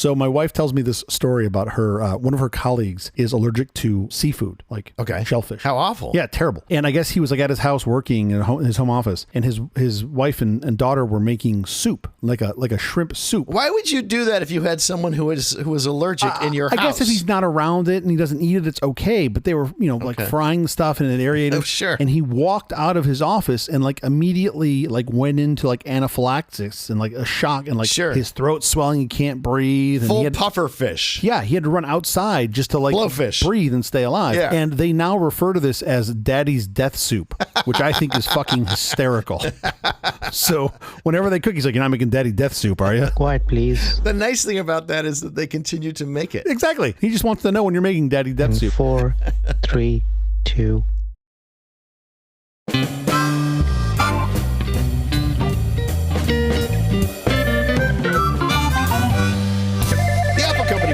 So my wife tells me this story about her, one of her colleagues is allergic to seafood, like shellfish. How awful. Yeah, terrible. And I guess he was like at his house working in his home office, and his wife and daughter were making soup, like a shrimp soup. Why would you do that if you had someone who was allergic in your house? I guess if he's not around it and he doesn't eat it, it's okay. But they were, like frying the stuff and it aerated. Oh, sure. And he walked out of his office and like immediately like went into like anaphylaxis and like a shock and like his throat's swelling, he can't breathe. And Full puffer fish. Yeah, he had to run outside just to like blowfish, breathe and stay alive. Yeah. And they now refer to this as Daddy's death soup, which I think is fucking hysterical. So whenever they cook, he's like, "You're not making Daddy death soup, are you?" Quiet, please. The nice thing about that is that they continue to make it. Exactly. He just wants to know when you're making Daddy death soup. 4, 3, 2.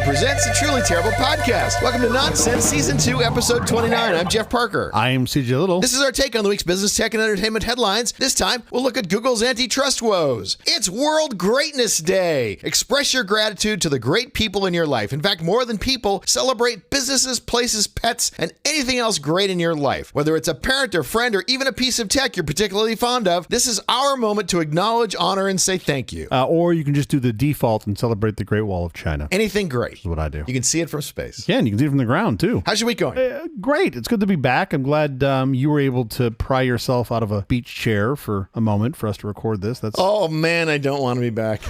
Presents a truly terrible podcast. Welcome to Nonsense Season 2, Episode 29. I'm Jeff Parker. I am CJ Little. This is our take on the week's business, tech, and entertainment headlines. This time, we'll look at Google's antitrust woes. It's World Greatness Day. Express your gratitude to the great people in your life. In fact, more than people, celebrate businesses, places, pets, and anything else great in your life. Whether it's a parent or friend or even a piece of tech you're particularly fond of, this is our moment to acknowledge, honor, and say thank you. Or you can just do the default and celebrate the Great Wall of China. Anything great. Is what I do. You can see it from space. Yeah, and you can see it from the ground, too. How's your week going? Great. It's good to be back. I'm glad you were able to pry yourself out of a beach chair for a moment for us to record this. Oh, man, I don't want to be back.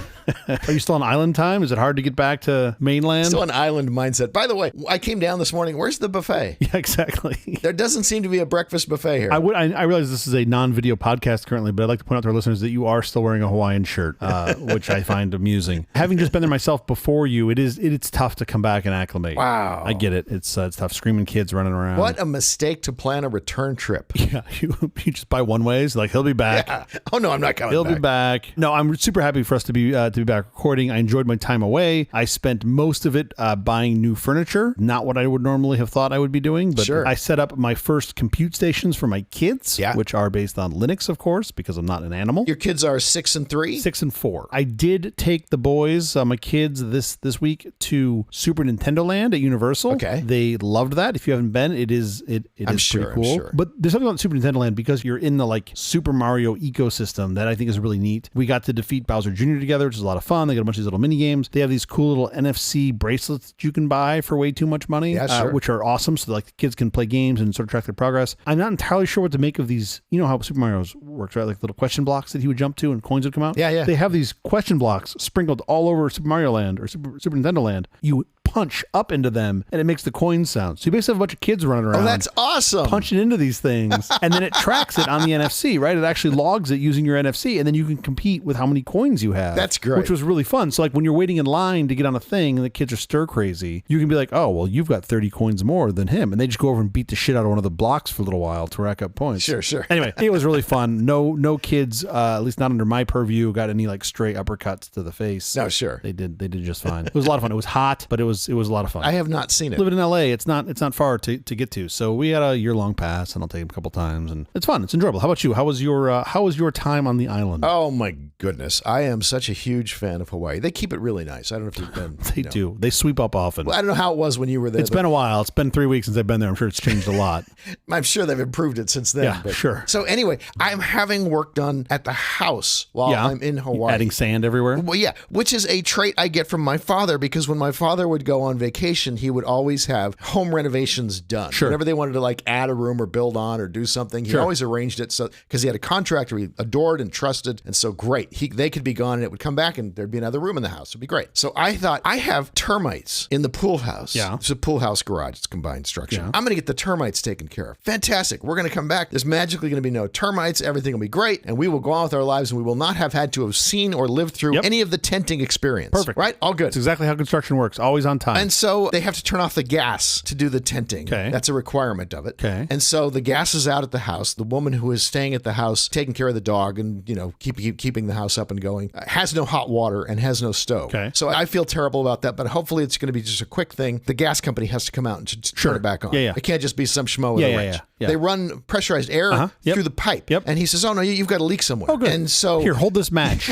Are you still on island time? Is it hard to get back to mainland? Still an island mindset. By the way, I came down this morning. Where's the buffet? Yeah, exactly. There doesn't seem to be a breakfast buffet here. I realize this is a non-video podcast currently, but I'd like to point out to our listeners that you are still wearing a Hawaiian shirt, which I find amusing. Having just been there myself before you, it's tough to come back and acclimate. Wow. I get it. It's tough. Screaming kids running around. What a mistake to plan a return trip. Yeah, you just buy one ways. Like, he'll be back. Yeah. Oh, no, I'm not coming He'll back. be back. No, I'm super happy for us to be back recording. I enjoyed my time away. I spent most of it buying new furniture. Not what I would normally have thought I would be doing, but I set up my first compute stations for my kids, which are based on Linux, of course, because I'm not an animal. Your kids are 6 and 3? 6 and 4. I did take the boys, my kids, this week to Super Nintendo Land at Universal. Okay. They loved that. If you haven't been, it is pretty cool. I'm sure. But there's something about Super Nintendo Land because you're in the like Super Mario ecosystem that I think is really neat. We got to defeat Bowser Jr. together, which is a lot of fun. They got a bunch of these little mini games. They have these cool little NFC bracelets that you can buy for way too much money, which are awesome. So like the kids can play games and sort of track their progress. I'm not entirely sure what to make of these. You know how Super Mario's works, right? Like little question blocks that he would jump to and coins would come out. Yeah. They have these question blocks sprinkled all over Super Mario Land or Super Nintendo Land. You punch up into them and it makes the coin sound. So you basically have a bunch of kids running around. Oh, that's awesome. Punching into these things. And then it tracks it on the NFC, right? It actually logs it using your NFC and then you can compete with how many coins you have. That's great. Which was really fun. So like when you're waiting in line to get on a thing and the kids are stir crazy, you can be like, oh, well, you've got 30 coins more than him. And they just go over and beat the shit out of one of the blocks for a little while to rack up points. Sure. Anyway, it was really fun. No kids, at least not under my purview, got any like stray uppercuts to the face. No, sure. They did just fine. It was a lot of fun. It was hot, but it was a lot of fun. I have not seen it. Living in LA, it's not far to get to. So we had a year-long pass, and I'll take it a couple times, and it's fun. It's enjoyable. How about you? How was your time on the island? Oh my goodness, I am such a huge fan of Hawaii. They keep it really nice. I don't know if you've been. They do. They sweep up often. Well, I don't know how it was when you were there. It's been a while. It's been 3 weeks since I've been there. I'm sure it's changed a lot. I'm sure they've improved it since then. Yeah, sure. So anyway, I'm having work done at the house while I'm in Hawaii. Adding sand everywhere? Well, yeah, which is a trait I get from my father because when my father would go on vacation, he would always have home renovations done. Sure. Whenever they wanted to like add a room or build on or do something, he always arranged it so because he had a contractor he adored and trusted, and so great. They could be gone and it would come back and there'd be another room in the house. It'd be great. So I thought I have termites in the pool house. Yeah. It's a pool house garage. It's combined structure. Yeah. I'm going to get the termites taken care of. Fantastic. We're going to come back. There's magically going to be no termites. Everything will be great. And we will go on with our lives and we will not have had to have seen or lived through any of the tenting experience. Perfect. Right? All good. That's exactly how construction works. Always on time. And so they have to turn off the gas to do the tenting. Okay. That's a requirement of it. Okay. And so the gas is out at the house. The woman who is staying at the house, taking care of the dog and, keeping the house up and going, has no hot water and has no stove. Okay. So I feel terrible about that, but hopefully it's going to be just a quick thing. The gas company has to come out and turn it back on. Yeah. It can't just be some schmo with a wrench. They run pressurized air through the pipe. Yep. And he says, oh, no, you've got a leak somewhere. Oh, good. And so here, hold this match.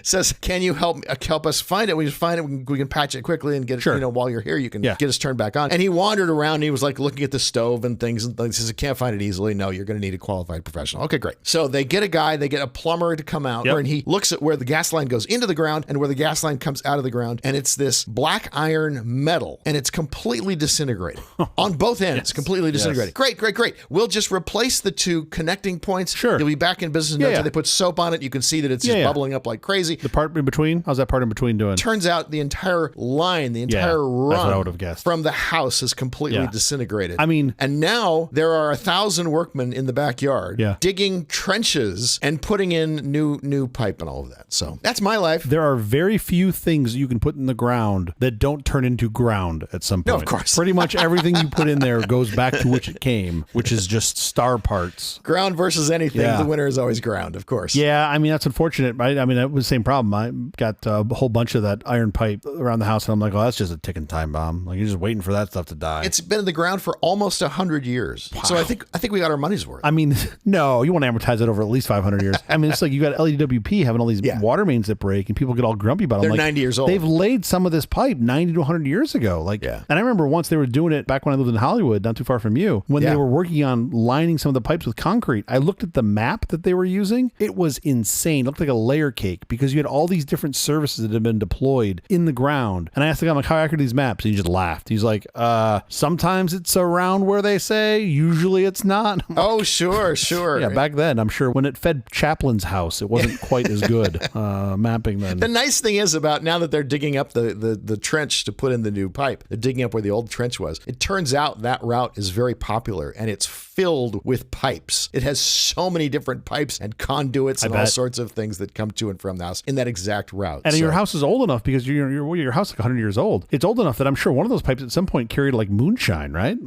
says, can you help us find it? We just find it. We can patch it quickly and get it, while you're here, you can get us turned back on. And he wandered around and he was like looking at the stove and things. And he says, I can't find it easily. No, you're going to need a qualified professional. Okay, great. So they get a plumber to come out and he looks at where the gas line goes into the ground and where the gas line comes out of the ground. And it's this black iron metal and it's completely disintegrated on both ends, completely disintegrated. Great. We'll just replace the two connecting points. Sure. You'll be back in business in no time. They put soap on it. You can see that it's just bubbling up like crazy. The part in between? How's that part in between doing? Turns out the entire line, the entire run that's what I would have guessed. From the house is completely disintegrated. I mean, and now there are 1,000 workmen in the backyard digging trenches and putting in new pipe and all of that. So that's my life. There are very few things you can put in the ground that don't turn into ground at some point. No, of course. Pretty much everything you put in there goes back to which it came, which is just star parts. Ground versus anything. The winner is always ground, of course. Yeah, I mean, that's unfortunate, right? I mean, that was the same problem. I got a whole bunch of that iron pipe around the house, and I'm like, oh, that's just a ticking time bomb. Like, you're just waiting for that stuff to die. It's been in the ground for almost 100 years. Wow. So I think we got our money's worth. I mean, no, you want to amortize it over at least 500 years. I mean, it's like you got LEWP having all these water mains that break, and people get all grumpy about them. They're 90 years old. They've laid some of this pipe 90 to 100 years ago. And I remember once they were doing it back when I lived in Hollywood, not too far from you, when they were working on lining some of the pipes with concrete. I looked at the map that they were using. It was insane. It looked like a layer cake because you had all these different services that had been deployed in the ground. And I asked the guy, I'm like, how accurate are these maps? And he just laughed. He's like, sometimes it's around where they say, usually it's not. Oh, sure. Yeah, back then, I'm sure when it fed Chaplin's house, it wasn't quite as good mapping then. The nice thing is about now that they're digging up the trench to put in the new pipe, they're digging up where the old trench was. It turns out that route is very popular and it's filled with pipes. It has so many different pipes and conduits and all sorts of things that come to and from the house in that exact route. And your house is old enough because your house is like 100 years old. It's old enough that I'm sure one of those pipes at some point carried like moonshine, right?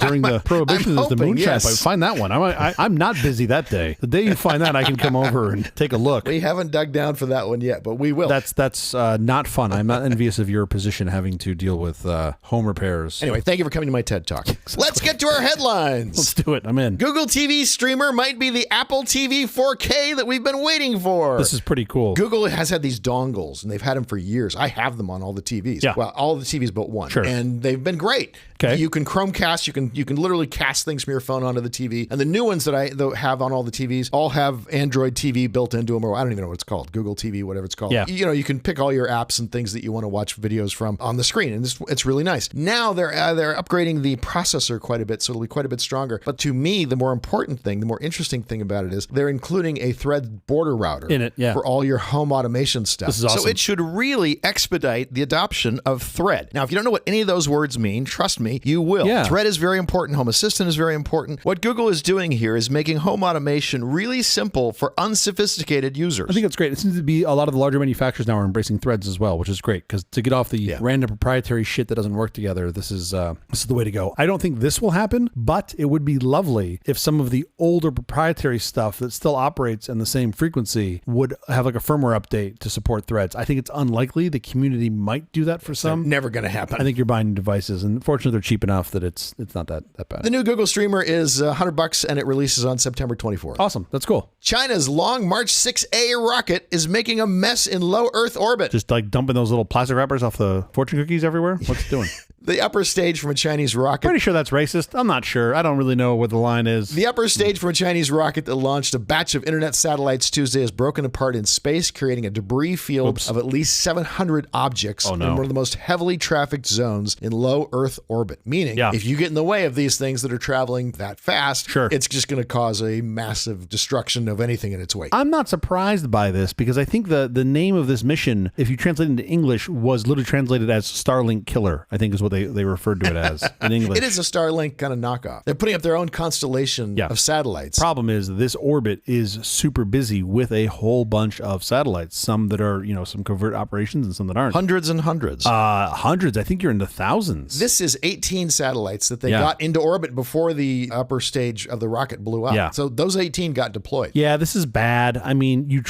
During the Prohibition, is the moonshine pipe. Find that one. I'm not busy that day. The day you find that, I can come over and take a look. We haven't dug down for that one yet, but we will. That's not fun. I'm not envious of your position having to deal with home repairs. Anyway, thank you for coming to my TED Talk. Let's get to our headlines. Let's do it. I'm in. Google TV streamer might be the Apple TV 4K that we've been waiting for. This is pretty cool. Google has had these dongles, and they've had them for years. I have them on all the TVs. Yeah. Well, all the TVs but one. Sure. And they've been great. Okay. You can Chromecast. You can literally cast things from your phone onto the TV. And the new ones that I have on all the TVs all have Android TV built into them, or I don't even know what it's called. Google TV, whatever it's called. Yeah. You can pick all your apps and things that you want to watch videos from on the screen. And it's really nice. Now they're upgrading the processor quite a bit, so it'll be quite a bit stronger. But to me, the more important thing, the more interesting thing about it is they're including a Thread border router in it, for all your home automation stuff. This is awesome. So it should really expedite the adoption of Thread. Now, if you don't know what any of those words mean, trust me, you will. Yeah. Thread is very important. Home Assistant is very important. What Google is doing here is making home automation really simple for unsophisticated users. I think that's great. It seems to be a lot of the larger manufacturers now are embracing Threads as well, which is great because to get off the random proprietary shit that doesn't work together, this is the way to go. I don't think this will happen, but it would be lovely if some of the older proprietary stuff that still operates in the same frequency would have like a firmware update to support Threads. I think it's unlikely. The community might do that for some. Never going to happen. I think you're buying devices, and fortunately they're cheap enough that it's not that bad. The new Google Streamer is $100 and it releases on September 24th. Awesome. That's cool. China's Long March 6A rocket is making a mess in low Earth orbit. Just like dumping those little plastic wrappers off the fortune cookies everywhere? What's it doing? The upper stage from a Chinese rocket. Pretty sure that's racist. I'm not sure. I don't really know what the line is. The upper stage from a Chinese rocket that launched a batch of internet satellites Tuesday is broken apart in space, creating a debris field of at least 700 objects in one of the most heavily trafficked zones in low Earth orbit. Meaning, if you get in the way of these things that are traveling that fast, it's just going to cause a massive destruction of anything in its way. I'm not surprised by this because I think the name of this mission, if you translate it into English, was literally translated as Starlink Killer, I think is what they referred to it as in English. It is a Starlink kind of knockoff. They're putting up their own constellation of satellites. Problem is this orbit is super busy with a whole bunch of satellites, some that are, some covert operations and some that aren't. Hundreds and hundreds. Hundreds. I think you're into thousands. This is 18 satellites that they got into orbit before the upper stage of the rocket blew up. Yeah. So those 18 got deployed. Yeah, this is bad. I mean, you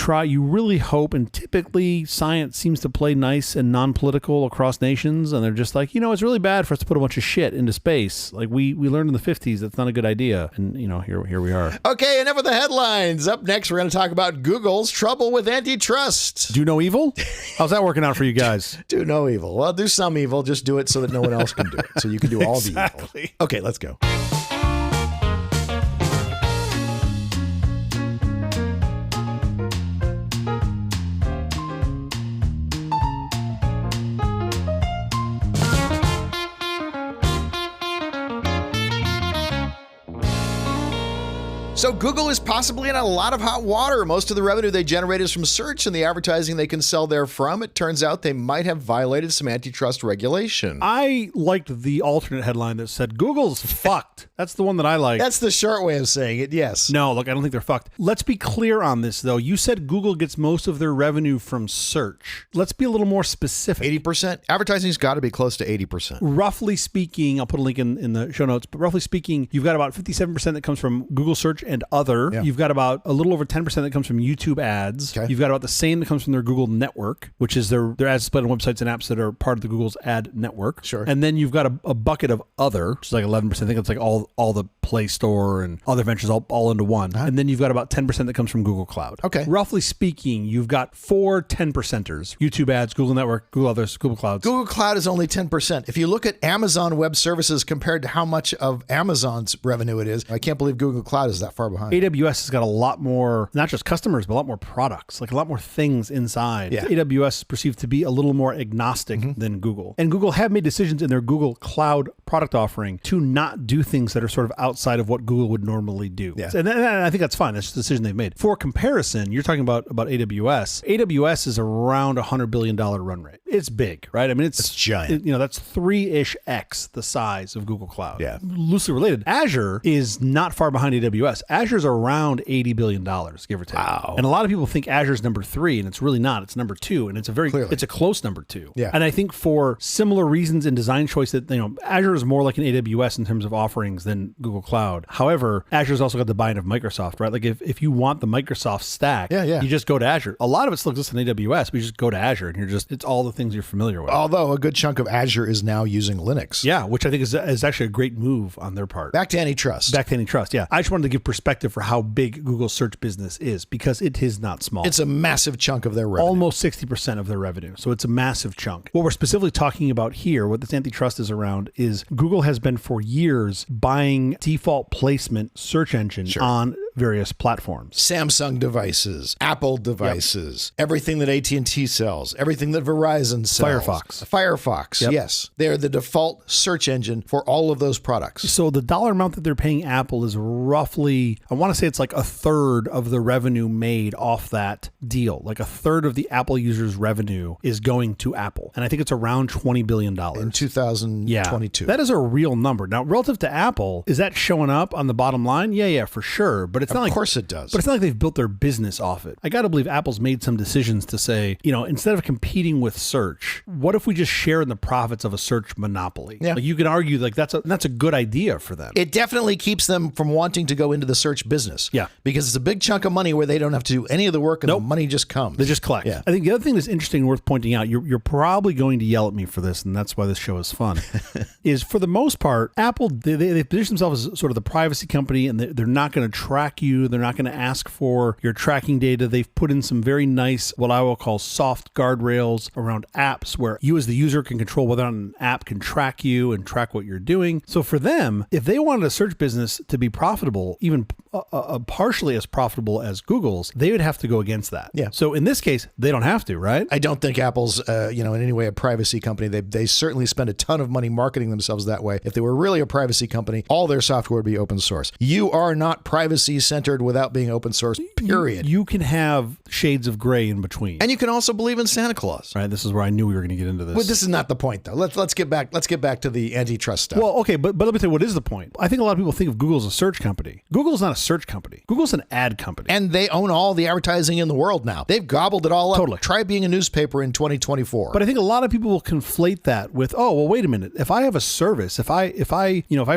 really hope, and typically science seems to play nice and non-political across nations, and they're just like, it's really really bad for us to put a bunch of shit into space. Like we learned in the 50s that's not a good idea. And, here we are. Okay, enough of the headlines. Up next, we're going to talk about Google's trouble with antitrust. Do no evil? How's that working out for you guys? Do no evil. Well, do some evil. Just do it so that no one else can do it. So you can do all the evil. Okay, let's go. So Google is possibly in a lot of hot water. Most of the revenue they generate is from search and the advertising they can sell therefrom. It turns out they might have violated some antitrust regulation. I liked the alternate headline that said, Google's fucked. That's the one that I like. That's the short way of saying it, yes. No, look, I don't think they're fucked. Let's be clear on this, though. You said Google gets most of their revenue from search. Let's be a little more specific. 80%? Advertising's got to be close to 80%. Roughly speaking, I'll put a link in the show notes, but roughly speaking, you've got about 57% that comes from Google search and other. Yeah. You've got about a little over 10% that comes from YouTube ads. Okay. You've got about the same that comes from their Google network, which is their ads split on websites and apps that are part of the Google's ad network. Sure. And then you've got a bucket of other, which is like 11%. I think it's like all the Play Store and other ventures all into one. Uh-huh. And then you've got about 10% that comes from Google Cloud. Okay. Roughly speaking, you've got 4 10%ers. YouTube ads, Google network, Google others, Google Clouds. Google Cloud is only 10%. If you look at Amazon Web Services compared to how much of Amazon's revenue it is, I can't believe Google Cloud is that far behind. AWS has got a lot more, not just customers, but a lot more products, like a lot more things inside. Yeah. AWS is perceived to be a little more agnostic than Google. And Google have made decisions in their Google Cloud product offering to not do things that are sort of outside of what Google would normally do. Yeah. And I think that's fine. That's just a decision they've made. For comparison, you're talking about AWS. AWS is around $100 billion run rate. It's big, right? I mean, it's giant. That's 3-ish X the size of Google Cloud. Yeah. Loosely related. Azure is not far behind AWS. Azure's around $80 billion, give or take. Wow. And a lot of people think Azure's number 3, and it's really not. It's number 2, and it's a close number 2. Yeah. And I think for similar reasons in design choice that, Azure is more like an AWS in terms of offerings than Google Cloud. However, Azure's also got the buy-in of Microsoft, right? Like if you want the Microsoft stack, you just go to Azure. A lot of it still exists on AWS, but you just go to Azure and it's all the things you're familiar with. Although a good chunk of Azure is now using Linux. Yeah, which I think is actually a great move on their part. Back to antitrust, yeah. I just wanted to give perspective for how big Google's search business is, because it is not small. It's a massive chunk of their revenue. Almost 60% of their revenue. So it's a massive chunk. What we're specifically talking about here, what this antitrust is around, is Google has been for years buying default placement search engine on various platforms. Samsung devices, Apple devices, everything that AT&T sells, everything that Verizon sells. Firefox, yes. They're the default search engine for all of those products. So the dollar amount that they're paying Apple is roughly, I want to say it's like a third of the revenue made off that deal. Like a third of the Apple users' revenue is going to Apple. And I think it's around $20 billion. In 2022. That is a real number. Now, relative to Apple, is that showing up on the bottom line? Yeah, for sure. But it's not like, of course it does. But it's not like they've built their business off it. I got to believe Apple's made some decisions to say, instead of competing with search, what if we just share in the profits of a search monopoly? Yeah. Like you can argue like that's a good idea for them. It definitely keeps them from wanting to go into the search business. Yeah. Because it's a big chunk of money where they don't have to do any of the work and the money just comes. They just collect. Yeah. I think the other thing that's interesting and worth pointing out, you're probably going to yell at me for this, and that's why this show is fun, is for the most part, Apple, they position themselves as sort of the privacy company, and they're not going to track you. They're not going to ask for your tracking data. They've put in some very nice, what I will call soft guardrails around apps where you as the user can control whether or not an app can track you and track what you're doing. So for them, if they wanted a search business to be profitable, even partially as profitable as Google's, they would have to go against that. Yeah. So in this case, they don't have to, right? I don't think Apple's, in any way a privacy company. They certainly spend a ton of money marketing themselves that way. If they were really a privacy company, all their software would be open source. You are not privacy centered without being open source, period. You can have shades of gray in between. And you can also believe in Santa Claus. Right. This is where I knew we were going to get into this. But this is not the point, though. Let's get back to the antitrust stuff. Well, okay, but let me tell you what is the point. I think a lot of people think of Google as a search company. Google's not a search company. Google's an ad company. And they own all the advertising in the world now. They've gobbled it all up. Totally. Try being a newspaper in 2024. But I think a lot of people will conflate that with, oh, well, wait a minute. If I have a service, if I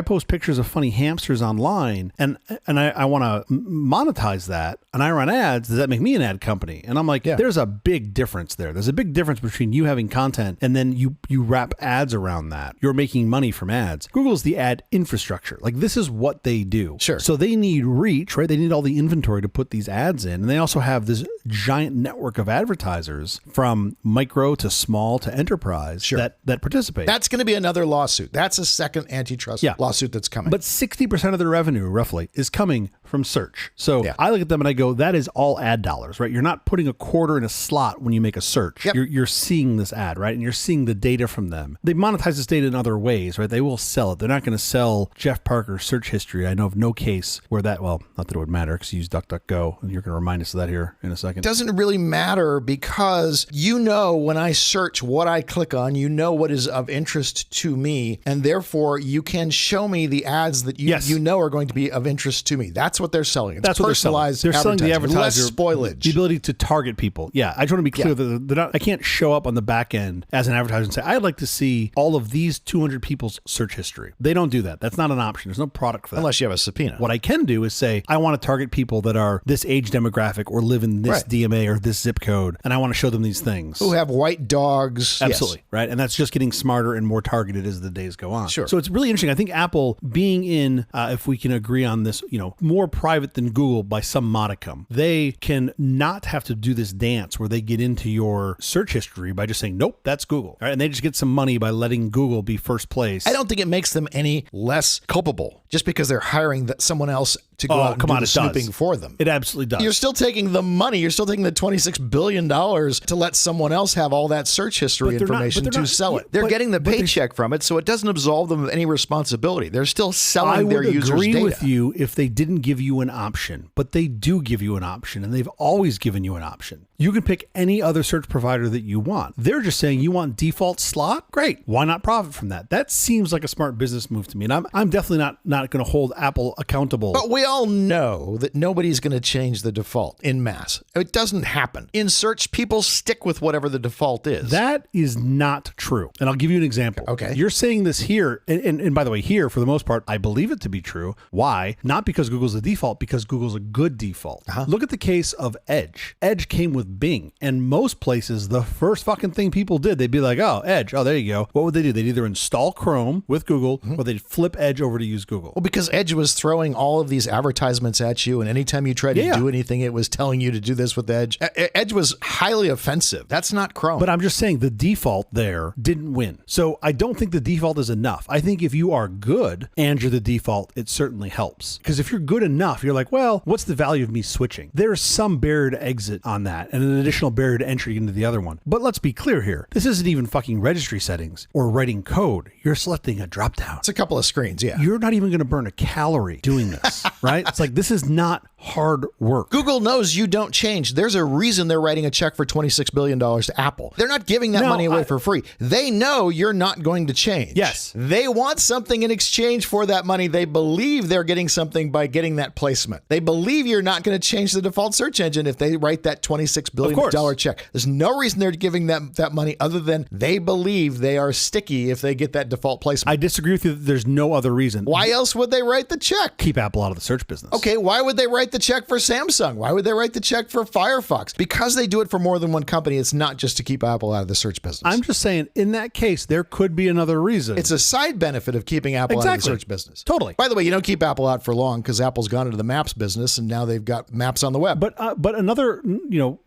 post pictures of funny hamsters online and I want monetize that and I run ads, does that make me an ad company? And I'm like, there's a big difference there. There's a big difference between you having content and then you wrap ads around that. You're making money from ads. Google's the ad infrastructure. Like, this is what they do. Sure. So they need reach, right? They need all the inventory to put these ads in. And they also have this giant network of advertisers from micro to small to enterprise that participate. That's going to be another lawsuit. That's a second antitrust lawsuit that's coming. But 60% of their revenue, roughly, is coming from search. So I look at them and I go, that is all ad dollars, right? You're not putting a quarter in a slot when you make a search. Yep. You're seeing this ad, right? And you're seeing the data from them. They monetize this data in other ways, right? They will sell it. They're not going to sell Jeff Parker's search history. I know of no case where that, well, not that it would matter because you use DuckDuckGo, and you're going to remind us of that here in a second. It doesn't really matter because when I search what I click on, what is of interest to me, and therefore you can show me the ads that you know are going to be of interest to me. That's what they're selling. It's That's what personalized. They're selling the advertiser less spoilage, the ability to target people. Yeah, I just want to be clear that they're not. I can't show up on the back end as an advertiser and say, I'd like to see all of these 200 people's search history. They don't do that. That's not an option. There's no product for that. Unless you have a subpoena. What I can do is say, I want to target people that are this age demographic or live in this DMA or this zip code, and I want to show them these things. Who have white dogs. Absolutely, right? And that's just getting smarter and more targeted as the days go on. Sure. So it's really interesting. I think Apple being in, if we can agree on this, more private than Google by some modicum, they can not have to do this dance where they get into your search history by just saying, nope, that's Google. Right? And they just get some money by letting Google be first place. I don't think it makes them any less culpable just because they're hiring someone else to go out and do the snooping for them. It absolutely does. You're still taking the money. You're still taking the $26 billion to let someone else have all that search history information to sell it. They're getting the paycheck from it, so it doesn't absolve them of any responsibility. They're still selling their users' data. I would agree with you if they didn't give you an option, but they do give you an option, and they've always given you an option. You can pick any other search provider that you want. They're just saying you want default slot? Great. Why not profit from that? That seems like a smart business move to me. And I'm definitely not going to hold Apple accountable. But we all know that nobody's going to change the default in mass. It doesn't happen. In search, people stick with whatever the default is. That is not true. And I'll give you an example. Okay. You're saying this here, and by the way, here, for the most part, I believe it to be true. Why? Not because Google's the default, because Google's a good default. Look at the case of Edge. Edge came with Bing. And most places, the first fucking thing people did, they'd be like, oh, Edge. Oh, there you go. What would they do? They'd either install Chrome with Google or they'd flip Edge over to use Google. Well, because Edge was throwing all of these advertisements at you, and anytime you tried to do anything, it was telling you to do this with Edge. Edge was highly offensive. That's not Chrome. But I'm just saying the default there didn't win. So I don't think the default is enough. I think if you are good and you're the default, it certainly helps. Because if you're good enough, you're like, well, what's the value of me switching? There's some barrier to exit on that and an additional barrier to entry into the other one. But let's be clear here. This isn't even fucking registry settings or writing code. You're selecting a drop down. It's a couple of screens, yeah. You're not even going to burn a calorie doing this, right? It's like, this is not hard work. Google knows you don't change. There's a reason they're writing a check for $26 billion to Apple. They're not giving that money away for free. They know you're not going to change. Yes. They want something in exchange for that money. They believe they're getting something by getting that placement. They believe you're not going to change the default search engine if they write that $26 billion check. There's no reason they're giving that money other than they believe they are sticky if they get that default placement. I disagree with you that there's no other reason. Why else would they write the check? Keep Apple out of the search business. Okay, why would they write the check for Samsung? Why would they write the check for Firefox? Because they do it for more than one company. It's not just to keep Apple out of the search business. I'm just saying, in that case, there could be another reason. It's a side benefit of keeping Apple out of the search business. Totally. By the way, you don't keep Apple out for long because Apple's gone into the maps business and now they've got maps on the web. But another,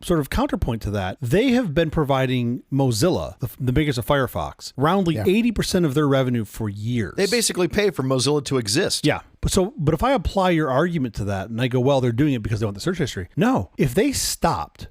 sort of counterpoint to that, they have been providing Mozilla, the biggest of Firefox, roundly 80% of their revenue for years. They basically pay for Mozilla to exist. Yeah. But if I apply your argument to that and I go, well, they're doing it because they want the search history. No, if they stopped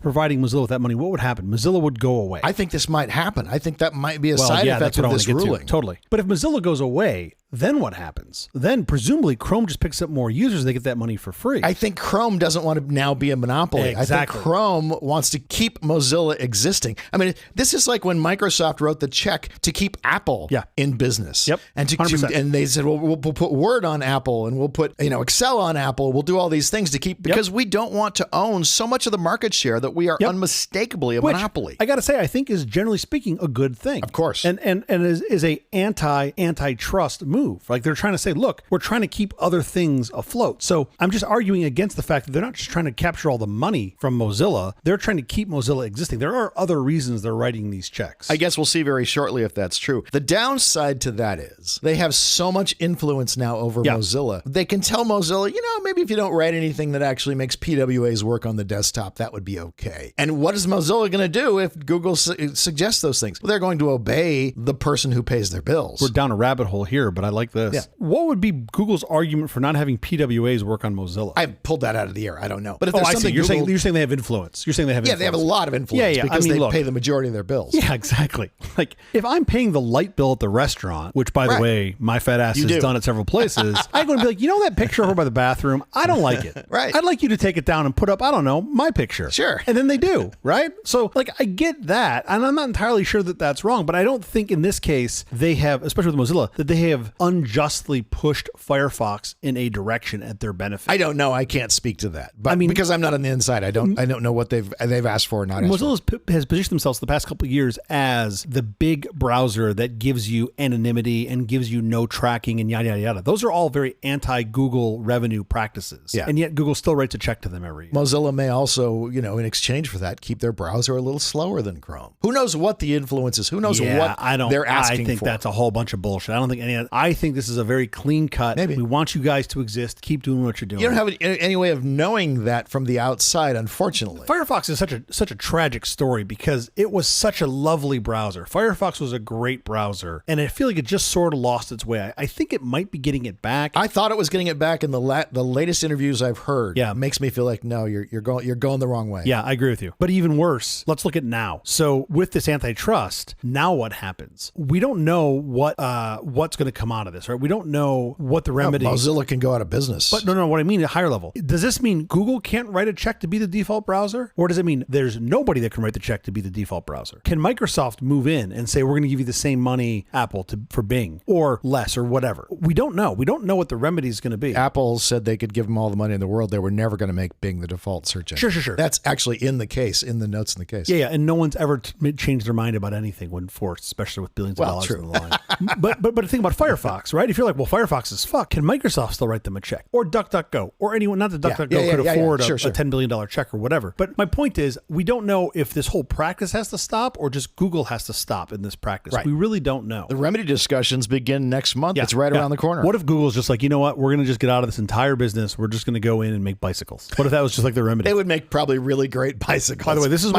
providing Mozilla with that money, what would happen? Mozilla would go away. I think this might happen. I think that might be a side effect of this ruling. Totally. But if Mozilla goes away, then what happens? Then presumably Chrome just picks up more users. They get that money for free. I think Chrome doesn't want to now be a monopoly. Exactly. I think Chrome wants to keep Mozilla existing. I mean, this is like when Microsoft wrote the check to keep Apple in business. Yep. And and they said, well, we'll put Word on Apple and we'll put Excel on Apple. We'll do all these things to keep because we don't want to own so much of the market share that we are unmistakably a monopoly. I got to say, I think is generally speaking a good thing. Of course. And is a antitrust move. move. Like they're trying to say, look, we're trying to keep other things afloat. So I'm just arguing against the fact that they're not just trying to capture all the money from Mozilla. They're trying to keep Mozilla existing. There are other reasons they're writing these checks. I guess we'll see very shortly if that's true. The downside to that is they have so much influence now over Mozilla. They can tell Mozilla, maybe if you don't write anything that actually makes PWAs work on the desktop, that would be okay. And what is Mozilla going to do if Google suggests those things? Well, they're going to obey the person who pays their bills. We're down a rabbit hole here, but I like this. Yeah. What would be Google's argument for not having PWAs work on Mozilla? I pulled that out of the air. I don't know. But if there's I something see. You're saying they have influence. You're saying they have influence. Yeah, they have a lot of influence because they pay the majority of their bills. Yeah, exactly. Like if I'm paying the light bill at the restaurant, which by the way, my fat ass has done at several places, I'm going to be like, that picture over by the bathroom, I don't like it. Right. I'd like you to take it down and put up, I don't know, my picture. Sure. And then they do, right? So like I get that, and I'm not entirely sure that that's wrong, but I don't think in this case they have, especially with Mozilla, that they have unjustly pushed Firefox in a direction at their benefit. I don't know. I can't speak to that. But because I'm not on the inside, I don't know what they've asked for or not asked for. Mozilla has positioned themselves the past couple of years as the big browser that gives you anonymity and gives you no tracking and yada, yada, yada. Those are all very anti-Google revenue practices. Yeah. And yet Google still writes a check to them every year. Mozilla may also, in exchange for that, keep their browser a little slower than Chrome. Who knows what the influence is? Who knows what they're asking for? I think that's a whole bunch of bullshit. I don't think I think this is a very clean cut. Maybe. We want you guys to exist. Keep doing what you're doing. You don't have any way of knowing that from the outside, unfortunately. Firefox is such a tragic story because it was such a lovely browser. Firefox was a great browser, and I feel like it just sort of lost its way. I think it might be getting it back. I thought it was getting it back in the latest interviews I've heard. Yeah, makes me feel like no, you're going the wrong way. Yeah, I agree with you. But even worse, let's look at now. So with this antitrust, now what happens? We don't know what's going to come out of this, right? We don't know what the remedy. Mozilla can go out of business. But no, what I mean at a higher level. Does this mean Google can't write a check to be the default browser? Or does it mean there's nobody that can write the check to be the default browser? Can Microsoft move in and say, we're going to give you the same money, Apple, for Bing, or less, or whatever? We don't know. We don't know what the remedy is going to be. Apple said they could give them all the money in the world. They were never going to make Bing the default search engine. Sure. That's actually in the case, in the notes in the case. Yeah, and no one's ever changed their mind about anything when forced, especially with billions of dollars on the line. But the thing about Firefox, right? If you're like, well, Firefox is fucked, can Microsoft still write them a check? Or DuckDuckGo? Or anyone, not that DuckDuckGo could afford a $10 billion check or whatever. But my point is, we don't know if this whole practice has to stop or just Google has to stop in this practice. Right. We really don't know. The remedy discussions begin next month. Yeah. It's right around the corner. What if Google's just like, you know what? We're going to just get out of this entire business. We're just going to go in and make bicycles. What if that was just like the remedy? They would make probably really great bicycles. By the way, this is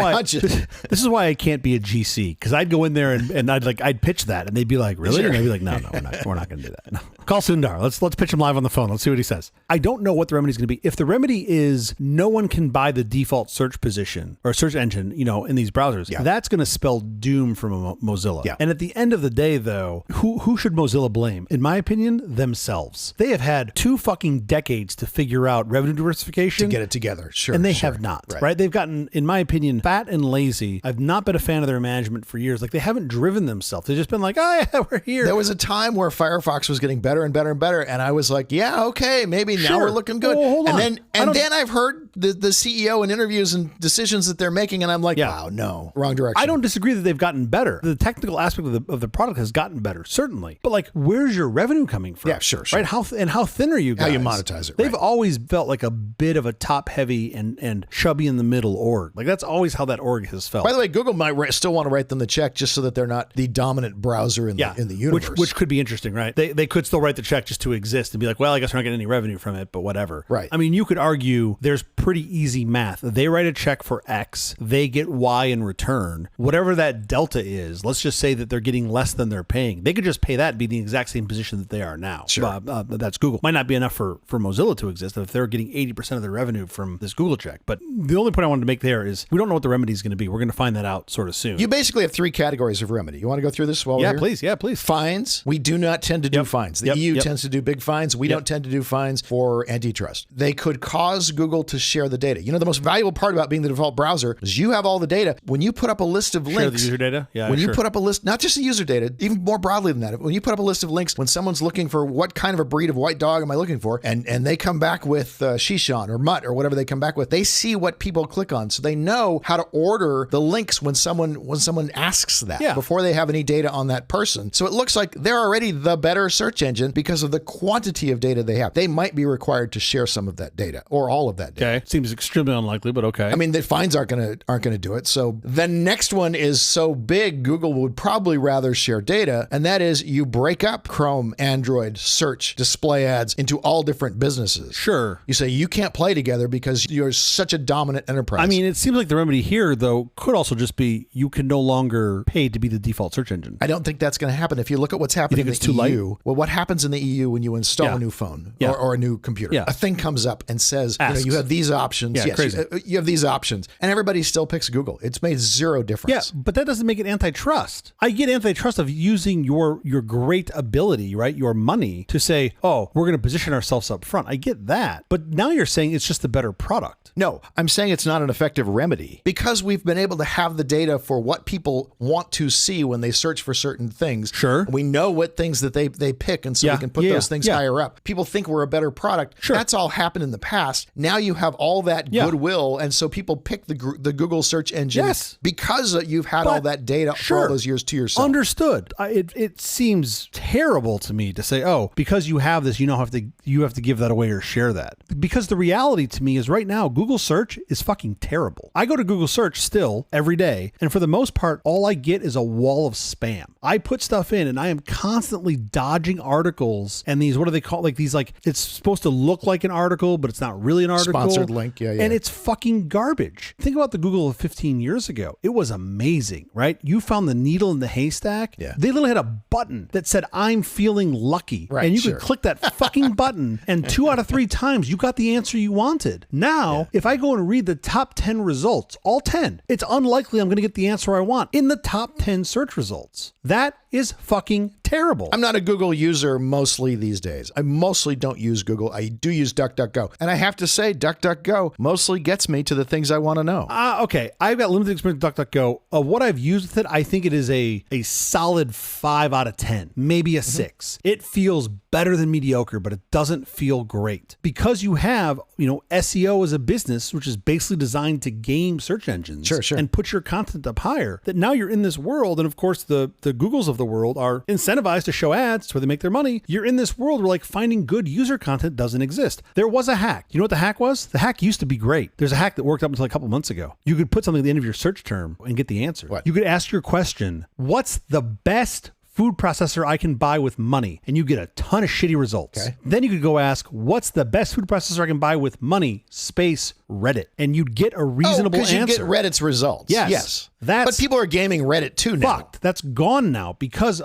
why I can't be a GC, because I'd go in there and I'd pitch that and they'd be like, really? Sure. And I'd be like, no, we're not going to do that. No. Call Sundar. Let's pitch him live on the phone. Let's see what he says. I don't know what the remedy is going to be. If the remedy is no one can buy the default search position or search engine, in these browsers, that's going to spell doom for Mozilla. Yeah. And at the end of the day, though, who should Mozilla blame? In my opinion, themselves. They have had 2 fucking decades to figure out revenue diversification. To get it together. Sure. And they have not, right? They've gotten, in my opinion, fat and lazy. I've not been a fan of their management for years. Like, they haven't driven themselves. They've just been like, oh yeah, we're here. There was a time where Firefox was getting better and better and better. And I was like, yeah, okay, maybe now we're looking good. Well, hold on. And then I've heard the CEO in interviews and decisions that they're making. And I'm like, wow, no, wrong direction. I don't disagree that they've gotten better. The technical aspect of the product has gotten better, certainly. But like, where's your revenue coming from? Yeah, sure. Right? How thin are you guys? How you monetize it. They've always felt like a bit of a top heavy and chubby in the middle org. Like, that's always how that org has felt. By the way, Google might still want to write them the check just so that they're not the dominant browser in the universe. Which could be interesting, right? They could still write the check just to exist and be like, well, I guess we're not getting any revenue from it, but whatever. Right. I mean, you could argue there's pretty easy math. They write a check for X, they get Y in return. Whatever that delta is, let's just say that they're getting less than they're paying. They could just pay that and be the exact same position that they are now. Sure. That's Google. Might not be enough for Mozilla to exist if they're getting 80% of their revenue from this Google check. But the only point I wanted to make there is we don't know what the remedy is going to be. We're going to find that out sort of soon. You basically have 3 categories of remedy. You want to go through this while we're here? Yeah, please. Fines. We do not tend to do fines. The EU tends to do big fines. We don't tend to do fines for antitrust. They could cause Google to share the data. The most valuable part about being the default browser is you have all the data. When you put up a list of links. Share the user data? Yeah, when you put up a list, not just the user data, even more broadly than that. When you put up a list of links, when someone's looking for what kind of a breed of white dog am I looking for, and they come back with Shishan or Mutt or whatever they come back with, they see what people click on. So they know how to order the links when someone asks that before they have any data on that person. So it looks like they're already the better search engine because of the quantity of data they have. They might be required to share some of that data or all of that data. Okay. Seems extremely unlikely, but okay. I mean, the fines aren't going to do it. So the next one is so big, Google would probably rather share data, and that is you break up Chrome, Android, search, display ads into all different businesses. Sure. You say you can't play together because you're such a dominant enterprise. I mean, it seems like the remedy here, though, could also just be you can no longer pay to be the default search engine. I don't think that's going to happen. If you look at what's happening in the EU, well, what happens in the EU when you install a new phone or a new computer? A thing comes up and says, you have these options. Yeah, crazy. You have these options, and everybody still picks Google. It's made zero difference. Yeah, but that doesn't make it antitrust. I get antitrust of using your great ability, right, your money to say, oh, we're going to position ourselves up front. I get that. But now you're saying it's just a better product. No, I'm saying it's not an effective remedy because we've been able to have the data for what people want to see when they search for certain things. Sure. We know what things that they pick, and so we can put those things higher up. People think we're a better product. Sure. That's all happened in the past. Now you have all that goodwill, and so people pick the Google search engine because you've had all that data for all those years to yourself. Understood. It seems terrible to me to say, oh, because you have this, you have to give that away or share that. Because the reality to me is right now, Google search is fucking terrible. I go to Google search still every day, and for the most part, all I get is a wall of spam. I put stuff in and I am constantly dodging articles and these, what do they call, like these, like it's supposed to look like an article, but it's not really an article. Sponsored link, yeah. And it's fucking garbage. Think about the Google of 15 years ago. It was amazing, right? You found the needle in the haystack. Yeah. They literally had a button that said, I'm feeling lucky. Right, and you could click that fucking button, and 2 out of 3 times you got the answer you wanted. Now, if I go and read the top 10 results, all 10, it's unlikely I'm going to get the answer I want in the top 10 search results. That is fucking terrible. I'm not a Google user mostly these days. I mostly don't use Google. I do use DuckDuckGo. And I have to say, DuckDuckGo mostly gets me to the things I want to know. Okay. I've got limited experience with DuckDuckGo. What I've used with it, I think it is a solid 5 out of 10, maybe a 6. It feels better than mediocre, but it doesn't feel great. Because you have, SEO as a business, which is basically designed to game search engines sure. and put your content up higher, that now you're in this world. And of course, the Googles of the world are incentivized to show ads. That's where they make their money. You're in this world where like finding good user content doesn't exist. There was a hack. You know what the hack was? The hack used to be great. There's a hack that worked up until a couple months ago. You could put something at the end of your search term and get the answer. What? You could ask your question, what's the best food processor I can buy with money? And you get a ton of shitty results. Okay. Then you could go ask, what's the best food processor I can buy with money? Space Reddit. And you'd get a reasonable answer. Because you get Reddit's results. Yes. But people are gaming Reddit too now. Fucked. That's gone now because,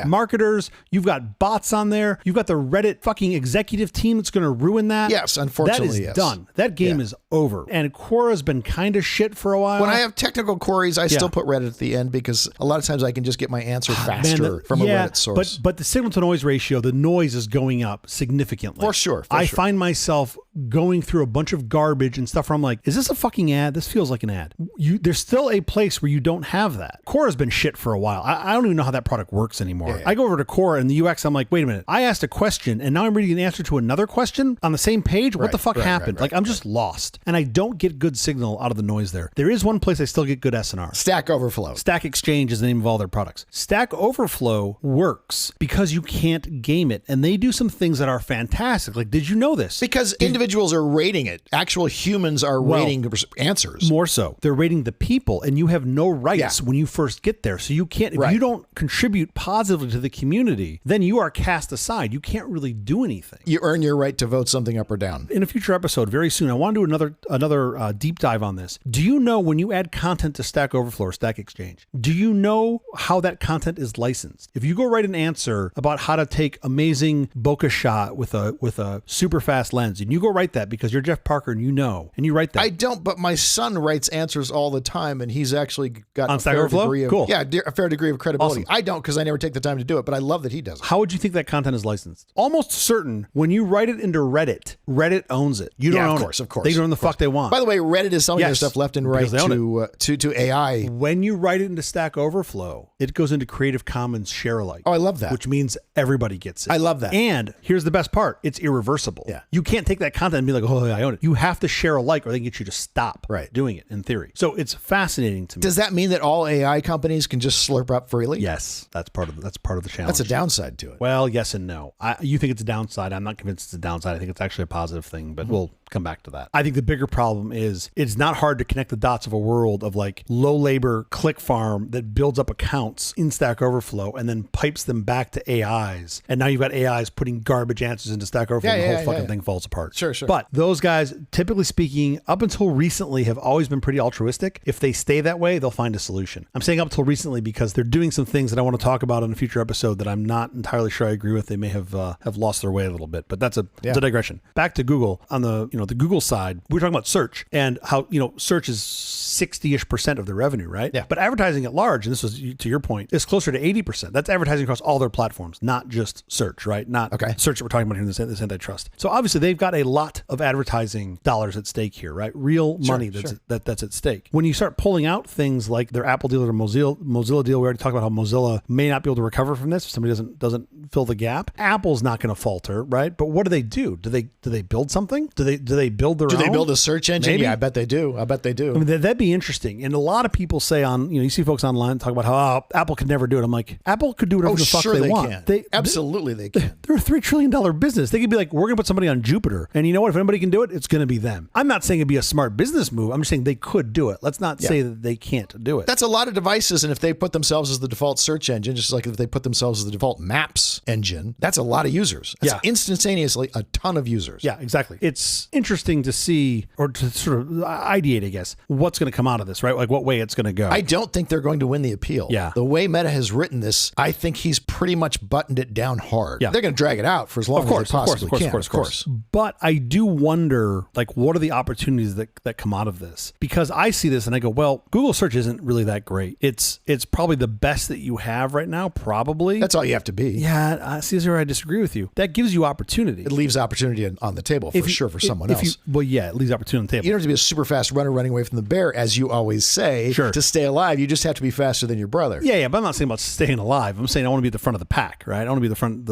marketers, you've got bots on there. You've got the Reddit fucking executive team that's going to ruin that. Yes, unfortunately, that is done. That game is over. And Quora's been kind of shit for a while. When I have technical queries, I still put Reddit at the end because a lot of times I can just get my answer faster from a Reddit source. But the signal to noise ratio, the noise is going up significantly. For sure. I find myself going through a bunch of garbage and stuff where I'm like, is this a fucking ad? This feels like an ad. There's still a place where you don't have that. Quora's been shit for a while. I don't even know how that product works anymore. I go over to Quora and the UX, I'm like, wait a minute. I asked a question and now I'm reading an answer to another question on the same page. What the fuck happened? I'm just lost. And I don't get good signal out of the noise there. There is one place I still get good SNR. Stack Overflow. Stack Exchange is the name of all their products. Stack Overflow works because you can't game it. And they do some things that are fantastic. Like, did you know this? Because individuals are rating it. Actual humans are rating answers. More so. They're rating the people and you have no rights when you first get there. So you can't, if you don't contribute positively to the community, then you are cast aside. You can't really do anything. You earn your right to vote something up or down. In a future episode, very soon, I want to do another deep dive on this. Do you know when you add content to Stack Overflow or Stack Exchange, do you know how that content is licensed? If you go write an answer about how to take amazing bokeh shot with a super fast lens and you go write that because you're Jeff Parker and and you write that. I don't, but my son writes answers all the time, and he's actually got on Stack Overflow? Cool. A fair degree of credibility. Awesome. I don't because I never take the time to do it, but I love that he does it. How would you think that content is licensed? Almost certain when you write it into Reddit, Reddit owns it. You don't own it. Of course. They do the fuck they want. By the way, Reddit is selling their stuff left and right to AI. When you write it into Stack Overflow, it goes into Creative Commons share alike. Oh, I love that. Which means everybody gets it. I love that. And here's the best part. It's irreversible. Yeah. You can't take that content and be like, oh, I own it. You have to share alike or they can get you to stop doing it in theory. So it's fascinating to me. Does that mean that all AI companies can just slurp up freely? Yes. That's part of the challenge. That's a downside to it. Well, yes and no. You think it's a downside. I'm not convinced it's a downside. I think it's actually a positive thing, but we'll come back to that. I think the bigger problem is it's not hard to connect the dots of a world of like low labor click farm that builds up accounts in Stack Overflow and then pipes them back to AIs. And now you've got AIs putting garbage answers into Stack Overflow and the whole fucking thing falls apart. Sure. But those guys, typically speaking, up until recently have always been pretty altruistic. If they stay that way, they'll find a solution. I'm saying up until recently because they're doing some things that I want to talk about in a future episode that I'm not entirely sure I agree with. They may have lost their way a little bit, but that's a digression. Back to Google. On the the Google side, we're talking about search and how search is 60-ish% of the revenue, right? Yeah. But advertising at large, and this was to your point, is closer to 80%. That's advertising across all their platforms, not just search, right? Not search that we're talking about here in this antitrust. So obviously they've got a lot of advertising dollars at stake here, right? Real money that's at stake. When you start pulling out things like their Apple deal or Mozilla deal, we already talked about how Mozilla may not be able to recover from this if somebody doesn't fill the gap. Apple's not going to falter, right? But what do they do? Do they build something? Do they build their own? Do they build a search engine? Maybe? Yeah, I bet they do. I mean, that'd be interesting. And a lot of people say you see folks online talk about how Apple could never do it. I'm like, Apple could do whatever the fuck they want. Absolutely they can. They're a $3 trillion business. They could be like, we're going to put somebody on Jupiter. And you know what? If anybody can do it, it's going to be them. I'm not saying it'd be a smart business move. I'm just saying they could do it. Let's not say that they can't do it. That's a lot of devices. And if they put themselves as the default search engine, just like if they put themselves as the default maps engine, that's a lot of users. That's instantaneously a ton of users. Yeah, exactly. It's interesting to see or to sort of ideate, I guess, what's going to come out of this, right? Like what way it's going to go. I don't think they're going to win the appeal. Yeah. The way Meta has written this, I think he's pretty much buttoned it down hard. Yeah. They're going to drag it out for as long as they possibly can. Of course. But I do wonder, like, what are the opportunities that come out of this? Because I see this and I go, well, Google search isn't really that great. It's probably the best that you have right now, probably. That's all you have to be. Yeah, Caesar, I disagree with you. That gives you opportunity. It leaves opportunity on the table for someone else. It leaves opportunity on the table. You don't have to be a super fast runner running away from the bear, as you always say, to stay alive. You just have to be faster than your brother. Yeah, but I'm not saying about staying alive. I'm saying I want to be at the front of the pack, right? I want to be the front,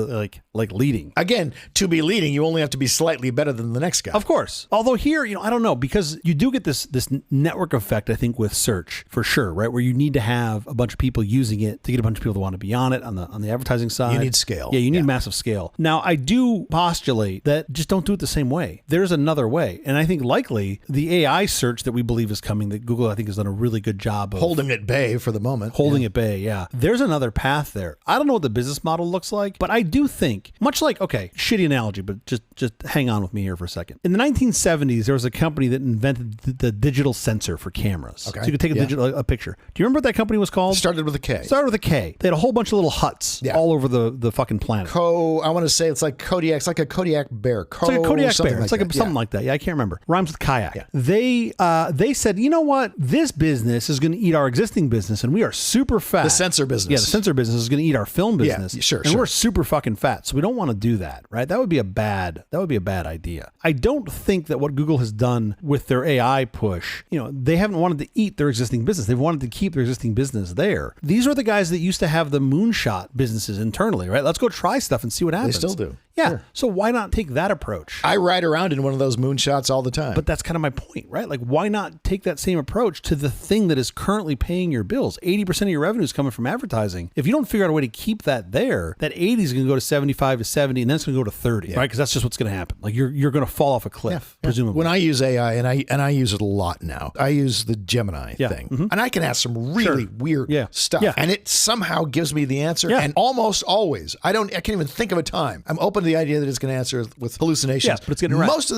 like leading. Again, to be leading, you only have to be slightly better than the next guy. Of course. Although here, I don't know, because you do get this network effect, I think, with search for sure, right? Where you need to have a bunch of people using it to get a bunch of people to want to be on it on the advertising side. You need scale. Yeah, you need massive scale. Now, I do postulate that just don't do it the same way. There's another way. And I think likely the AI search that we believe is coming, that Google, I think, has done a really good job of holding at bay for the moment. Holding at bay, yeah. There's another path there. I don't know what the business model looks like, but I do think, much like, okay, shitty analogy, but just hang on with me here for a second. In the 1970s, there was a company that invented the digital sensor for cameras. Okay. So you could take a picture. Do you remember what that company was called? Started with a K. They had a whole bunch of little huts all over the fucking planet. I want to say it's like Kodiak. It's like a Kodiak bear. It's like a Kodiak bear. It's like something like that. Yeah, I can't remember. Rhymes with kayak. Yeah. They said, you know what? This business is going to eat our existing business, and we are super fat. The sensor business. Yeah, the sensor business is going to eat our film business. Yeah, sure. And we're super fucking fat, so we don't want to do that, right? That would be a bad idea. I don't think that what Google has done with their AI push, they haven't wanted to eat their existing business. They've wanted to keep their existing business there. These are the guys that used to have the moonshot businesses internally, right? Let's go try stuff and see what happens. They still do. Yeah. Sure. So why not take that approach? I ride around in one of those moonshots all the time. But that's kind of my point, right? Like, why not take that same approach to the thing that is currently paying your bills? 80% of your revenue is coming from advertising. If you don't figure out a way to keep that there, that 80 is going to go to 75 to 70, and then it's going to go to 30, right? Because that's just what's going to happen. Like, you're going to fall off a cliff, presumably. When I use AI, and I use it a lot now, I use the Gemini thing. Mm-hmm. And I can ask some really weird stuff. Yeah. And it somehow gives me the answer. Yeah. And almost always, I can't even think of a time I'm open to the idea that it's going to answer with hallucinations. Yeah, but it's getting it right. Most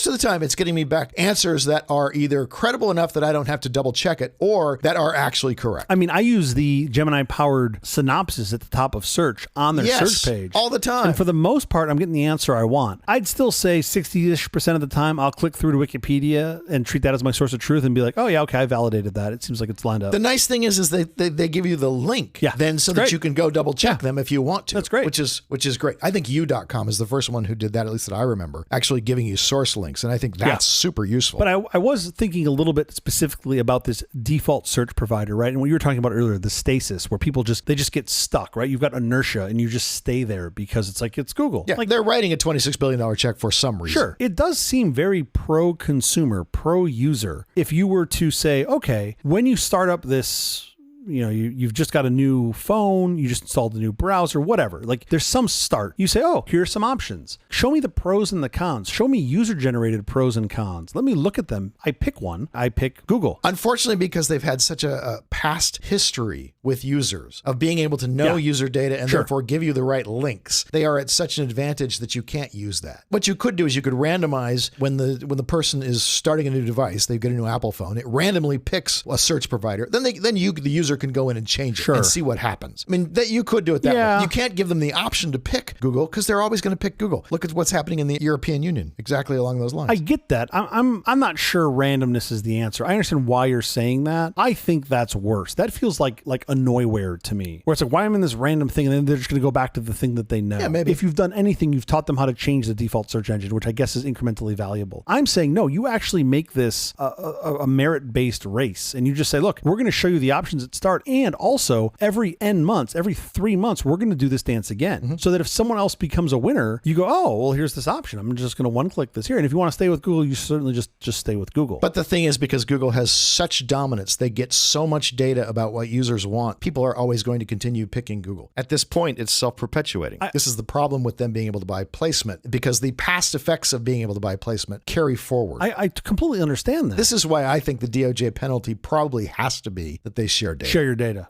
of the time, it's getting me back answers that are either credible enough that I don't have to double check it or that are actually correct. I mean, I use the Gemini-powered synopsis at the top of search on their search page. All the time. And for the most part, I'm getting the answer I want. I'd still say 60-ish% of the time, I'll click through to Wikipedia and treat that as my source of truth and be like, oh yeah, okay, I validated that. It seems like it's lined up. The nice thing is they give you the link then so that you can go double check them if you want to. That's great. Which is great. I think you.com is the first one who did that, at least that I remember, actually giving you source links. And I think that's super useful. But I was thinking a little bit specifically about this default search provider, right? And what you were talking about earlier, the stasis, where people just get stuck, right? You've got inertia and you just stay there because it's Google. Yeah, like they're writing a $26 billion check for some reason. Sure. It does seem very pro-consumer, pro-user. If you were to say, okay, when you start up this, you've just got a new phone, you just installed a new browser, whatever. Like there's some start. You say, oh, here are some options. Show me the pros and the cons. Show me user-generated pros and cons. Let me look at them. I pick one. I pick Google. Unfortunately, because they've had such a past history with users of being able to know user data and therefore give you the right links, they are at such an advantage that you can't use that. What you could do is you could randomize when the person is starting a new device, they get a new Apple phone, it randomly picks a search provider. Then the user can go in and change it and see what happens. I mean, that you could do it that way. You can't give them the option to pick Google because they're always going to pick Google. Look at what's happening in the European Union, exactly along those lines. I get that. I'm not sure randomness is the answer. I understand why you're saying that. I think that's worse. That feels like annoyware to me, where it's like, why am I in this random thing and then they're just going to go back to the thing that they know. Yeah, maybe. If you've done anything, you've taught them how to change the default search engine, which I guess is incrementally valuable. I'm saying, no, you actually make this a merit-based race. And you just say, look, we're going to show you the options at start. And also every N months, every 3 months, we're going to do this dance again. So that if someone else becomes a winner, you go, oh, well, here's this option. I'm just going to one-click this here. And if you want to stay with Google, you certainly just stay with Google. But the thing is, because Google has such dominance, they get so much data about what users want. People are always going to continue picking Google. At this point, it's self-perpetuating. This is the problem with them being able to buy placement, because the past effects of being able to buy placement carry forward. I completely understand that. This is why I think the DOJ penalty probably has to be that they share data. Share your data.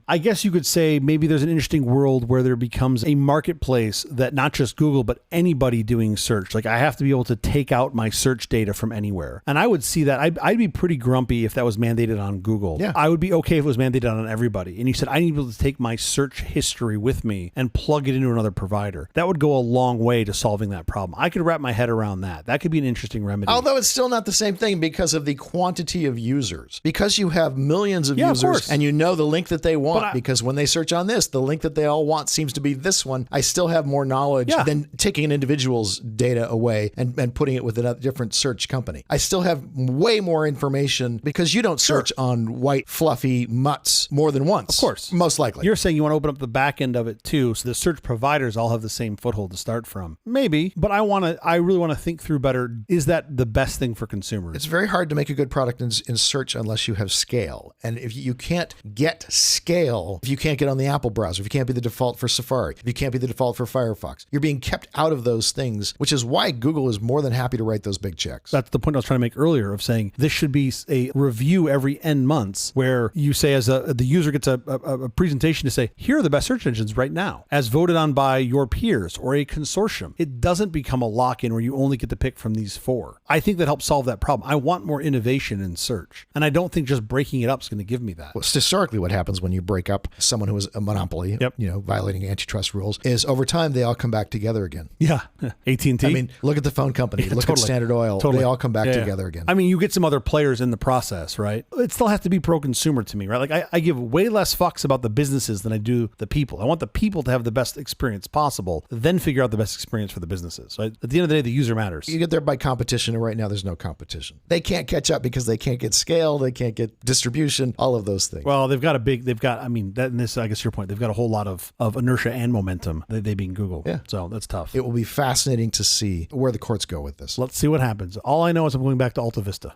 I guess you could say maybe there's an interesting world where there becomes a marketplace that not just Google, but anybody doing search. Like I have to be able to take out my search data from anywhere. And I would see that. I'd be pretty grumpy if that was mandated on Google. Yeah. I would be okay if it was mandated on everybody. And you said, I need to be able to take my search history with me and plug it into another provider. That would go a long way to solving that problem. I could wrap my head around that. That could be an interesting remedy. Although it's still not the same thing because of the quantity of users. Because you have millions of users and you know the link that they want, because when they search on this, the link that they all want seems to be this one. I still have more knowledge than taking an individual's data away and putting it with a different search company. I still have way more information because you don't search on white, fluffy mutts more than once. Of course. Most likely. You're saying you want to open up the back end of it too, so the search providers all have the same foothold to start from. Maybe, but I really want to think through better. Is that the best thing for consumers? It's very hard to make a good product in search unless you have scale. And if you can't get scale, if you can't get on the Apple browser, if you can't be the default for Safari, if you can't be the default for Firefox, you're being kept out of those things, which is why Google is more than happy to write those big checks. That's the point I was trying to make earlier of saying this should be a review every N months where you say as the user gets a presentation to say, here are the best search engines right now, as voted on by your peers or a consortium. It doesn't become a lock-in where you only get to pick from these 4. I think that helps solve that problem. I want more innovation in search. And I don't think just breaking it up is going to give me that. Well, it's historically what happens when you break up someone who is a monopoly, violating antitrust rules, is over time they all come back together again. Yeah. AT&T. I mean, look at the phone company. Look at Standard Oil. They all come back together again. I mean, you get some other players in the process, right? It still has to be pro-consumer to me, right? Like I give way less fucks about the businesses than I do the people. I want the people to have the best experience possible, then figure out the best experience for the businesses. Right? At the end of the day, the user matters. You get there by competition, and right now there's no competition. They can't catch up because they can't get scale, they can't get distribution, all of those things. Well, I guess your point, they've got a whole lot of inertia and momentum, they being Google. Yeah. So that's tough. It will be fascinating to see where the courts go with this. Let's see what happens. All I know is I'm going back to Alta Vista.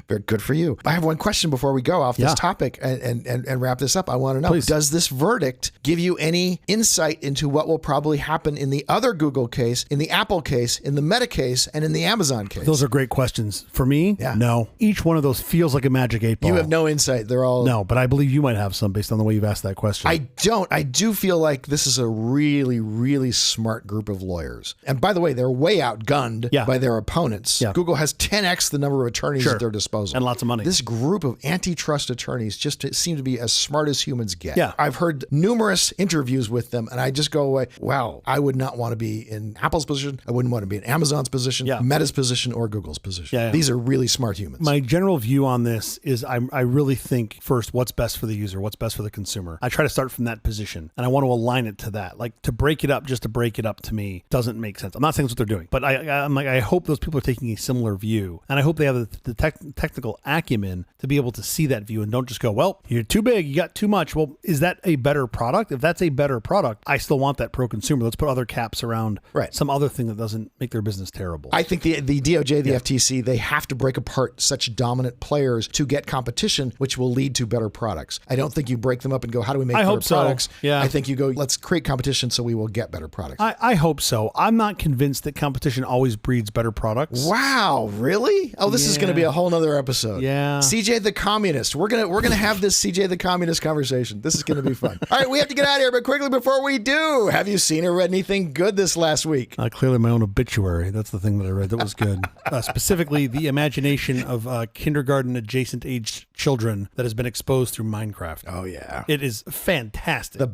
Very good for you. I have one question before we go off this topic and wrap this up. I want to know, Please. Does this verdict give you any insight into what will probably happen in the other Google case, in the Apple case, in the Meta case, and in the Amazon case? Those are great questions. For me, no. Each one of those feels like a magic 8 ball. You have no insight. They're all... No, but I believe you might have some based on the way you've asked that question. I don't. I do feel like this is a really, really smart group of lawyers. And by the way, they're way outgunned by their opponents. Yeah. Google has 10x the number of attorneys at their disposal. And lots of money. This group of antitrust attorneys just seem to be as smart as humans get. Yeah. I've heard numerous interviews with them, and I just go away, wow, I would not want to be in Apple's position. I wouldn't want to be in Amazon's position, Meta's position, or Google's position. Yeah. These are really smart humans. My general view on this is I really think first, what's best for the user, what's best for the consumer. I try to start from that position, and I want to align it to that. Like, to break it up just to break it up to me doesn't make sense. I'm not saying that's what they're doing, but I'm like, I hope those people are taking a similar view, and I hope they have the technical acumen to be able to see that view and don't just go, well, you're too big, you got too much. Well, is that a better product? If that's a better product, I still want that pro-consumer. Let's put other caps around some other thing that doesn't make their business terrible. I think the DOJ, the FTC, they have to break apart such dominant players to get competition, which will lead to better products. I don't think you break them up and go, how do we make better products? Yeah. I think you go, let's create competition so we will get better products. I hope so. I'm not convinced that competition always breeds better products. Wow, really? Oh, this is going to be a whole nother episode. Yeah. CJ the Communist. We're gonna have this CJ the Communist conversation. This is gonna be fun. All right, we have to get out of here, but quickly before we do, have you seen or read anything good this last week? Clearly my own obituary. That's the thing that I read that was good. Specifically, the imagination of kindergarten adjacent age children that has been exposed through Minecraft. Oh yeah. It is fantastic. The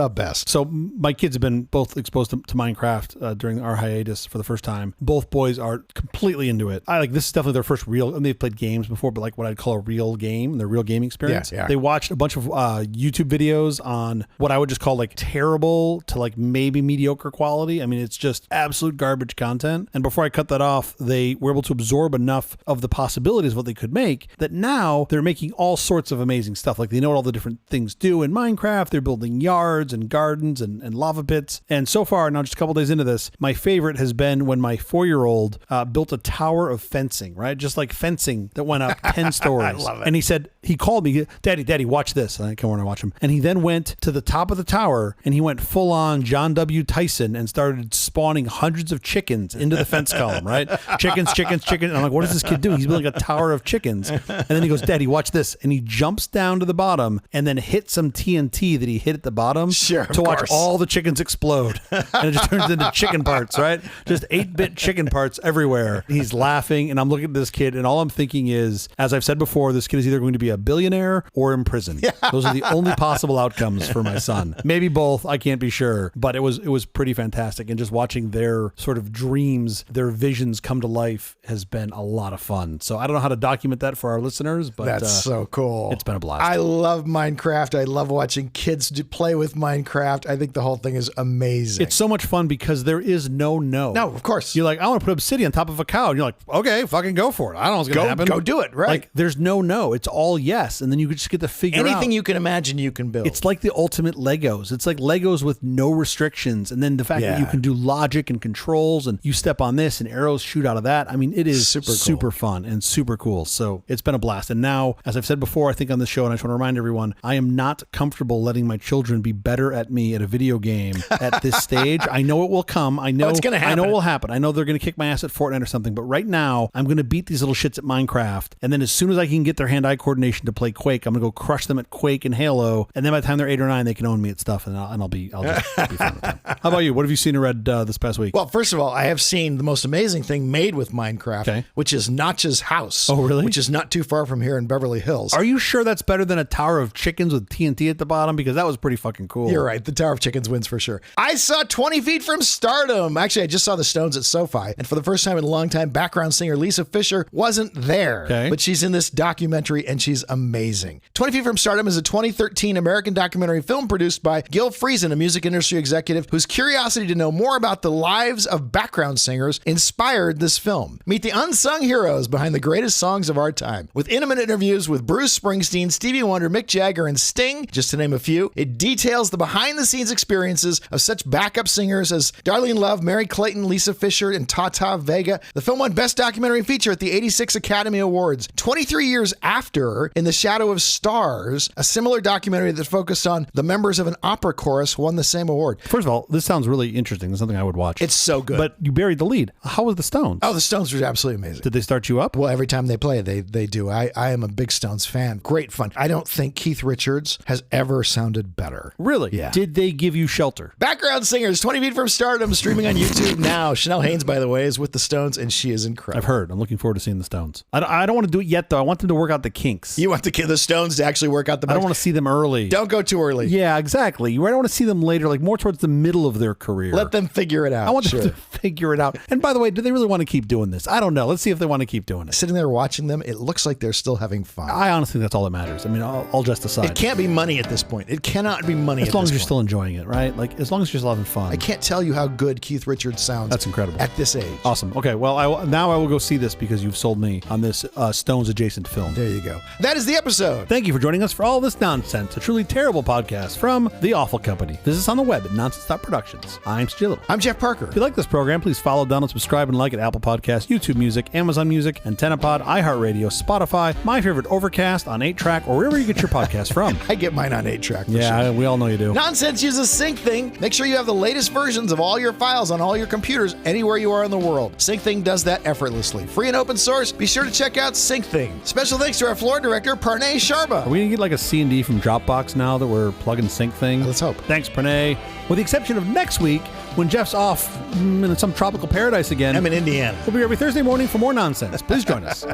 best. So my kids have been both exposed to Minecraft during our hiatus for the first time. Both boys are completely into it. This is definitely their first real, and they've played games before, but like what I'd call a real game, their real gaming experience. Yeah. They watched a bunch of YouTube videos on what I would just call like terrible to like maybe mediocre quality. I mean, it's just absolute garbage content. And before I cut that off, they were able to absorb enough of the possibilities of what they could make that now they're making all sorts of amazing stuff. Like they know what all the different things do in Minecraft. They're building yards and gardens and lava pits. And so far, now just a couple days into this, my favorite has been when my 4-year-old built a tower of fencing, right? Just like fencing that went up 10 stories. I love it. And he called me, Daddy, watch this. And I come over and I watch him. And he then went to the top of the tower and he went full on John W. Tyson and started spawning hundreds of chickens into the fence column, right? Chickens. And I'm like, what does this kid do? He's building a tower of chickens. And then he goes, Daddy, watch this. And he jumps down to the bottom and then hits some TNT that he hit at the bottom to watch all the chickens explode. And it just turns into chicken parts, right? Just 8-bit chicken parts everywhere. He's laughing and I'm looking at this kid and all I'm thinking is, as I've said before, this kid is either going to be a billionaire or in prison. Yeah. Those are the only possible outcomes for my son. Maybe both, I can't be sure, but it was pretty fantastic. And just watching their sort of dreams, their visions come to life has been a lot of fun. So I don't know how to document that for our listeners, but that's so cool. It's been a blast. I love Minecraft. I love watching kids play with Minecraft. I think the whole thing is amazing. It's so much fun because there is no. No, of course. You're like, I want to put obsidian on top of a cow. And you're like, okay, fucking go for it. I don't know what's going to happen. Go do it, right? Like, there's no. It's all yes. And then you just get to figure out. Anything you can imagine, you can build. It's like the ultimate Legos. It's like Legos with no restrictions. And then the fact that you can do logic and controls and you step on this and arrows shoot out of that. I mean, it is super fun and super cool. So it's been a blast. And now, as I've said before, I think on this show, and I just want to remind everyone, I am not comfortable letting my children be better at me at a video game at this stage. I know it will come. I know it's going to happen. I know it will happen. I know they're going to kick my ass at Fortnite or something. But right now, I'm going to beat these little shits at Minecraft. And then as soon as I can get their hand-eye coordination to play Quake, I'm going to go crush them at Quake and Halo. And then by the time they're 8 or 9, they can own me at stuff. And I'll just be fun with them. How about you? What have you seen or read this past week? Well, first of all, I have seen the most amazing thing made with Minecraft, which is Notch's house. Oh, really? Which is not too far from here in Beverly Hills. Are you sure that's better than a tower of chickens with TNT at the bottom? Because that was pretty fucking cool. You're right. The Tower of Chickens wins for sure. I saw 20 Feet from Stardom. Actually, I just saw the Stones at SoFi. And for the first time in a long time, background singer Lisa Fisher wasn't there. Okay. But she's in this documentary and she's amazing. 20 Feet from Stardom is a 2013 American documentary film produced by Gil Friesen, a music industry executive whose curiosity to know more about thought the lives of background singers inspired this film. Meet the unsung heroes behind the greatest songs of our time. With intimate interviews with Bruce Springsteen, Stevie Wonder, Mick Jagger, and Sting, just to name a few, it details the behind-the-scenes experiences of such backup singers as Darlene Love, Mary Clayton, Lisa Fisher, and Tata Vega. The film won Best Documentary Feature at the 86 Academy Awards. 23 years after, In the Shadow of Stars, a similar documentary that focused on the members of an opera chorus won the same award. First of all, this sounds really interesting. It's something I would watch. It's so good. But you buried the lead. How was the Stones? Oh, the Stones were absolutely amazing. Did they start you up? Well, every time they play, they do. I am a big Stones fan. Great fun. I don't think Keith Richards has ever sounded better. Really? Yeah. Did they give you shelter? Background Singers, 20 Feet from Stardom, streaming on YouTube now. Chanel Haynes, by the way, is with the Stones, and she is incredible. I've heard. I'm looking forward to seeing the Stones. I don't want to do it yet, though. I want them to work out the kinks. You want the Stones to actually work out the bugs. I don't want to see them early. Don't go too early. Yeah, exactly. I don't want to see them later, like more towards the middle of their career. Let them figure it out. I want them to figure it out. And by the way, do they really want to keep doing this? I don't know. Let's see if they want to keep doing it. Sitting there watching them, it looks like they're still having fun. I honestly think that's all that matters. I mean, all just aside. It can't be money at this point. It cannot be money as long as you're still enjoying it, right? Like, as long as you're still having fun. I can't tell you how good Keith Richards sounds. That's incredible. At this age. Awesome. Okay, well, I will go see this because you've sold me on this Stones adjacent film. There you go. That is the episode. Thank you for joining us for all this nonsense, a truly terrible podcast from The Awful Company. Visit us on the web at nonsense.productions. I'm Stu Little. I'm Jeff Parker. If you like this program, please follow, download, subscribe, and like at Apple Podcasts, YouTube Music, Amazon Music, AntennaPod, iHeartRadio, Spotify, my favorite Overcast, on 8-Track, or wherever you get your podcast from. I get mine on 8-Track. Yeah, we all know you do. Nonsense uses SyncThing. Make sure you have the latest versions of all your files on all your computers anywhere you are in the world. SyncThing does that effortlessly. Free and open source. Be sure to check out SyncThing. Special thanks to our floor director, Pranay Sharma. Are we going to get like a C&D from Dropbox now that we're plugging SyncThing? Let's hope. Thanks, Pranay. With the exception of next week, when Jeff's off in some tropical paradise again. I'm in Indiana. We'll be here every Thursday morning for more nonsense. Please join us.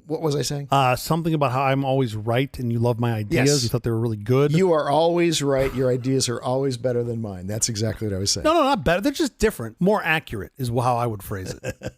What was I saying? Something about how I'm always right and you love my ideas. Yes. You thought they were really good. You are always right. Your ideas are always better than mine. That's exactly what I was saying. No, not better. They're just different. More accurate is how I would phrase it.